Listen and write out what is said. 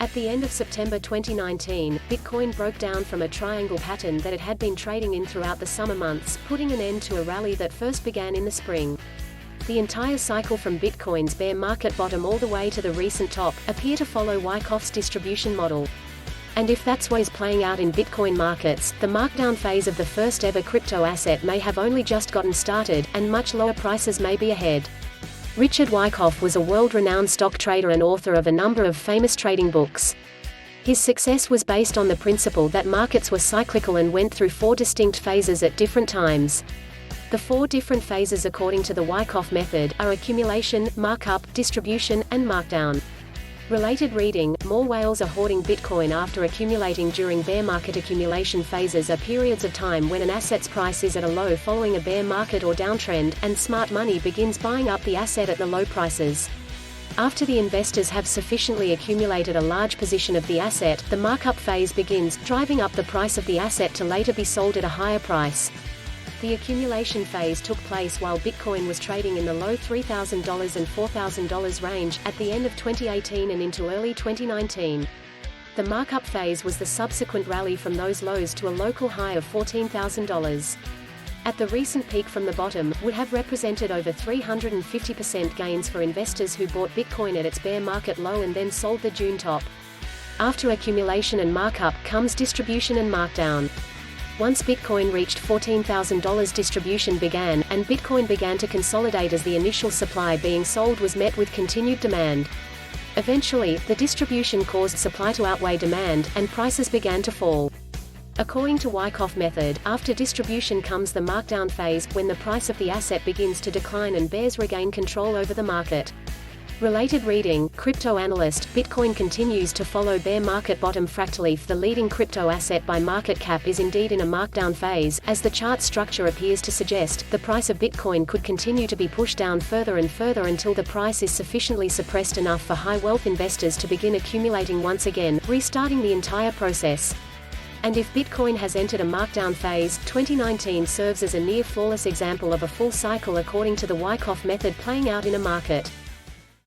At the end of September 2019, Bitcoin broke down from a triangle pattern that it had been trading in throughout the summer months, putting an end to a rally that first began in the spring. The entire cycle from Bitcoin's bear market bottom all the way to the recent top appear to follow Wyckoff's distribution model. And if that's what is playing out in Bitcoin markets, the markdown phase of the first ever crypto asset may have only just gotten started, and much lower prices may be ahead. Richard Wyckoff was a world-renowned stock trader and author of a number of famous trading books. His success was based on the principle that markets were cyclical and went through 4 distinct phases at different times. The 4 different phases according to the Wyckoff method are accumulation, markup, distribution, and markdown. Related reading: more whales are hoarding Bitcoin after accumulating during bear market accumulation phases are periods of time when an asset's price is at a low following a bear market or downtrend, and smart money begins buying up the asset at the low prices. After the investors have sufficiently accumulated a large position of the asset, the markup phase begins, driving up the price of the asset to later be sold at a higher price. The accumulation phase took place while Bitcoin was trading in the low $3,000 and $4,000 range, at the end of 2018 and into early 2019. The markup phase was the subsequent rally from those lows to a local high of $14,000. At the recent peak from the bottom, would have represented over 350% gains for investors who bought Bitcoin at its bear market low and then sold the June top. After accumulation and markup comes distribution and markdown. Once Bitcoin reached $14,000, distribution began, and Bitcoin began to consolidate as the initial supply being sold was met with continued demand. Eventually, the distribution caused supply to outweigh demand, and prices began to fall. According to Wyckoff method, after distribution comes the markdown phase, when the price of the asset begins to decline and bears regain control over the market. Related reading: Crypto Analyst, Bitcoin continues to follow bear market bottom. FractalIf, the leading crypto asset by market cap, is indeed in a markdown phase, as the chart structure appears to suggest. The price of Bitcoin could continue to be pushed down further and further until the price is sufficiently suppressed enough for high-wealth investors to begin accumulating once again, restarting the entire process. And if Bitcoin has entered a markdown phase, 2019 serves as a near-flawless example of a full cycle according to the Wyckoff method playing out in a market.